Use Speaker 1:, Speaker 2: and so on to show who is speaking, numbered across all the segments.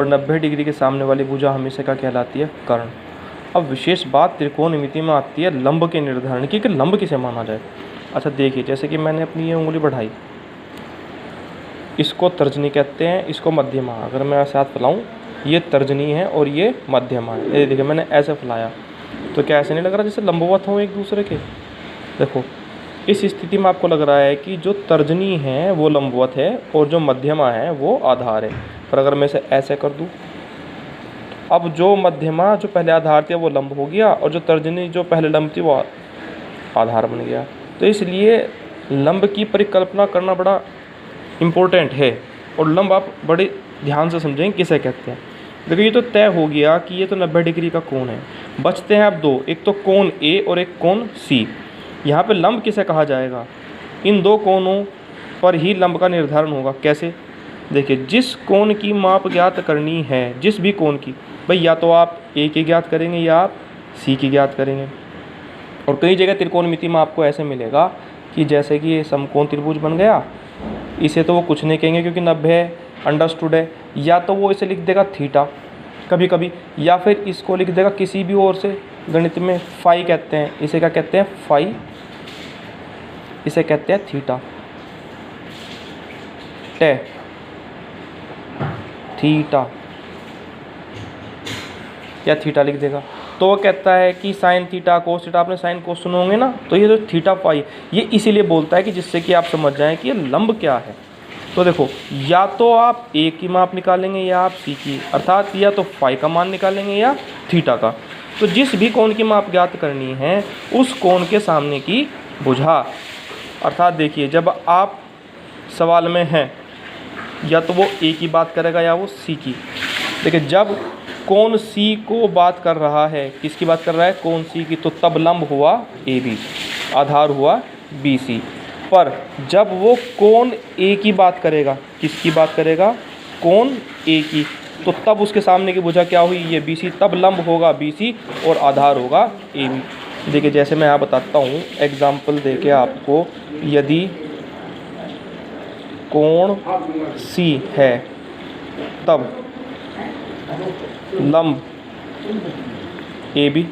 Speaker 1: और 90 डिग्री के सामने वाली भुजा हमेशा क्या कहलाती है? कर्ण। अब विशेष बात त्रिकोणमिति में आती है लंब के निर्धारण की, कि लंब किसे माना जाए। अच्छा देखिए, जैसे कि मैंने अपनी ये उंगली बढ़ाई, इसको तर्जनी कहते हैं, इसको मध्यमा। अगर मैं ऐसे हाथ फैलाऊँ, ये तर्जनी है और ये मध्यमा है। ये देखिए मैंने ऐसे फैलाया, तो क्या ऐसे नहीं लग रहा जैसे लंबवत हो एक दूसरे के? देखो इस स्थिति में आपको लग रहा है कि जो तर्जनी है वो लंबवत है और जो मध्यमा है वो आधार है। पर अगर मैं इसे ऐसे कर दूँ, अब जो मध्यमा जो पहले आधार थे वो लंब हो गया, और जो तर्जनी जो पहले लंब थी वो आधार बन गया। तो इसलिए लंब की परिकल्पना करना बड़ा इम्पोर्टेंट है, और लंब आप बड़े ध्यान से समझेंगे किसे कहते हैं। देखो ये तो तय हो गया कि ये तो 90 डिग्री का कोण है। बचते हैं अब दो, एक तो कोण ए और एक कोण सी। यहाँ पे लंब किसे कहा जाएगा? इन दो कोणों पर ही लंब का निर्धारण होगा। कैसे? देखिए, जिस कोण की माप ज्ञात करनी है, जिस भी कोण की, भाई या तो आप ए की ज्ञात करेंगे या आप सी की ज्ञात करेंगे। और कई जगह त्रिकोणमिति में आपको ऐसे मिलेगा कि जैसे कि ये समकोण त्रिभुज बन गया, इसे तो वो कुछ नहीं कहेंगे क्योंकि 90 है, अंडरस्टूड है। या तो वो इसे लिख देगा थीटा कभी कभी, या फिर इसको लिख देगा किसी भी ओर से। गणित में फाई कहते हैं, इसे क्या कहते हैं? फाई। इसे कहते हैं थीटा, टे, थीटा, या थीटा लिख देगा। तो वो कहता है कि साइन थीटा, कोस थीटा, आपने साइन कोस सुने होंगे ना, तो ये जो थीटा फाई, ये इसीलिए बोलता है कि जिससे कि आप समझ जाएं कि ये लंब क्या है। तो देखो, या तो आप ए की माप निकालेंगे या आप सी की, अर्थात या तो फाई का मान निकालेंगे या थीटा का। तो जिस भी कोण की माप ज्ञात करनी है, उस कोण के सामने की भुजा, अर्थात देखिए जब आप सवाल में हैं, या तो वो ए की बात करेगा या वो सी की। देखिए जब कोण सी को बात कर रहा है, किसकी बात कर रहा है? कोण सी की, तो तब लंब हुआ ए बी, आधार हुआ बी सी। पर जब वो कोण ए की बात करेगा, किसकी बात करेगा? कोण ए की, तो तब उसके सामने की भुजा क्या हुई? ये बी सी। तब लंब होगा बी सी और आधार होगा ए बी। देखिए जैसे मैं यहाँ बताता हूँ एग्जाम्पल देके आपको, यदि कोण सी है तब लंब ए बी,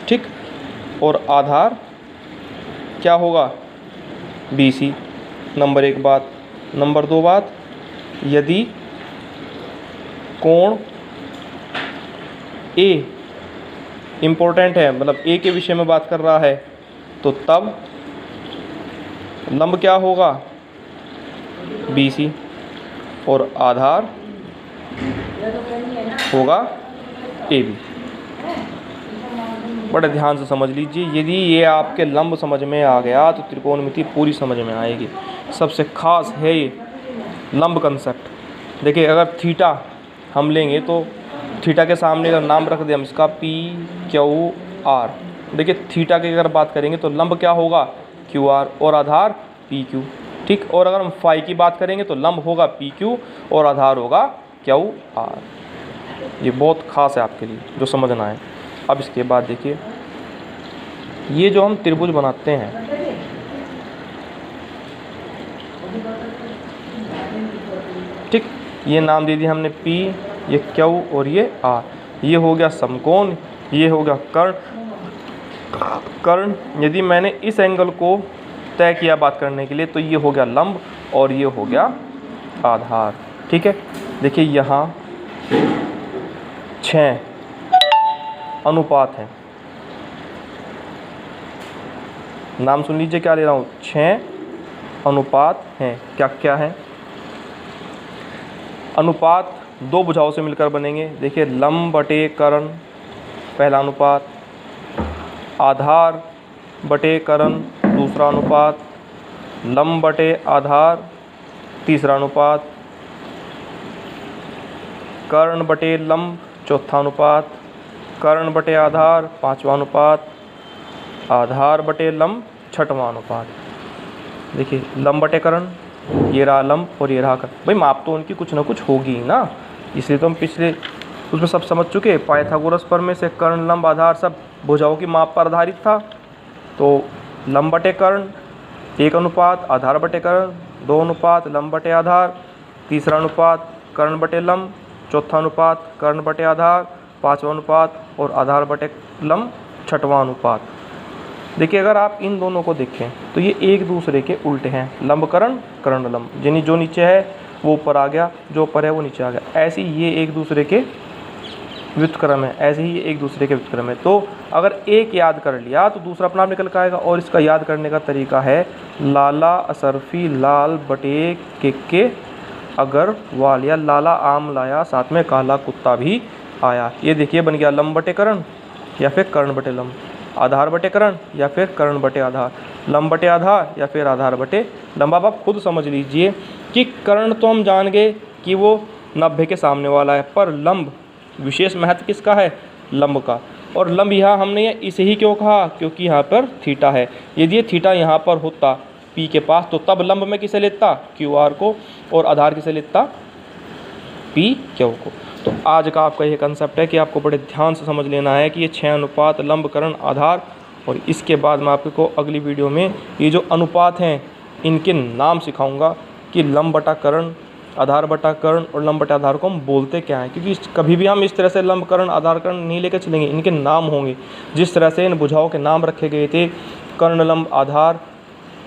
Speaker 1: ठीक, और आधार क्या होगा? B C. नंबर एक बात। नंबर दो बात, यदि कोण ए इम्पोर्टेंट है, मतलब ए के विषय में बात कर रहा है, तो तब लंब क्या होगा? बी सी, और आधार होगा ए बी। बड़े ध्यान से समझ लीजिए, यदि ये आपके लंब समझ में आ गया तो त्रिकोणमिति पूरी समझ में आएगी। सबसे खास है ये लंब कंसेप्ट। देखिए अगर थीटा हम लेंगे तो थीटा के सामने अगर नाम रख दें हम इसका पी क्यू आर, देखिए थीटा की अगर बात करेंगे तो लंब क्या होगा? क्यू आर, और आधार पी क्यू, ठीक। और अगर हम फाई की बात करेंगे तो लंब होगा पी क्यू और आधार होगा क्यू आर। ये बहुत खास है आपके लिए जो समझना है। अब इसके बाद देखिए, ये जो हम त्रिभुज बनाते हैं, ठीक, ये नाम दे दिया हमने पी, ये क्यू और ये आर। ये हो गया समकोण, ये हो गया कर्ण। कर्ण यदि मैंने इस एंगल को तय किया बात करने के लिए, तो ये हो गया लंब और ये हो गया आधार, ठीक है। देखिए यहाँ 6 अनुपात हैं, नाम सुन लीजिए क्या ले रहा हूँ, 6 अनुपात हैं। क्या क्या है? अनुपात दो भुजाओं से मिलकर बनेंगे। देखिए लंब बटे कर्ण पहला अनुपात, आधार बटे कर्ण दूसरा अनुपात, लंब बटे आधार तीसरा अनुपात, कर्ण बटे लंब चौथा अनुपात, कर्ण बटे आधार पांचवा अनुपात, आधार बटे लंब छठवां अनुपात। देखिए लंब बटे कर्ण, ये रहा लंब और ये रहा कर्ण। भाई माप तो उनकी कुछ ना कुछ होगी ही ना, इसलिए तो हम पिछले उसमें सब समझ चुके। पाइथागोरस प्रमेय से कर्ण लंब आधार सब भुजाओं की माप पर आधारित था। तो लंब बटे कर्ण 1 अनुपात, आधार बटे कर्ण 2 अनुपात, लंब बटे आधार तीसरा अनुपात, कर्ण बटे लंब चौथा अनुपात, कर्ण बटे आधार पाँचवा अनुपात और आधार बटे लंब छठवां अनुपात। देखिए अगर आप इन दोनों को देखें तो ये एक दूसरे के उल्टे हैं, लंब कर्ण कर्ण लंब, यानी जो नीचे है वो ऊपर आ गया, जो ऊपर है वो नीचे आ गया। ऐसे ही ये एक दूसरे के व्युत्क्रम है, ऐसे ही ये एक दूसरे के व्युत्क्रम है। तो अगर एक याद कर लिया तो दूसरा अपना आप निकल के आएगा। और इसका याद करने का तरीका है लाला असरफी लाल बटे के अगर वाल, या लाला आम लाया साथ में काला कुत्ता भी आया। ये देखिए बन गया लंब बटे कर्ण या फिर कर्ण बटे लंब, आधार बटे कर्ण या फिर कर्ण बटे आधार, लंब बटे आधार या फिर आधार बटे लंब। अब आप खुद समझ लीजिए कि कर्ण तो हम जान गए कि वो 90 के सामने वाला है, पर लंब विशेष महत्व किसका है, लंब का। और लंब यहाँ हमने इसे ही क्यों कहा, क्योंकि यहाँ पर थीटा है। यदि ये थीटा यहाँ पर होता पी के पास तो तब लंब में किसे लेता, क्यू आर को, और आधार किसे लेता, पी क्यू को। तो आज का आपका ये कंसेप्ट है कि आपको बड़े ध्यान से समझ लेना है कि ये 6 अनुपात लंब कर्ण आधार। और इसके बाद मैं आपको अगली वीडियो में ये जो अनुपात हैं इनके नाम सिखाऊंगा कि लंब बटा कर्ण, आधार बटा कर्ण और लंब बटा आधार को हम बोलते क्या हैं। क्योंकि कभी भी हम इस तरह से लंब कर्ण आधार कर्ण नहीं लेकर चलेंगे, इनके नाम होंगे। जिस तरह से इन भुजाओं के नाम रखे गए थे कर्ण लंब आधार,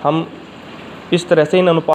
Speaker 1: हम इस तरह से इन अनुपात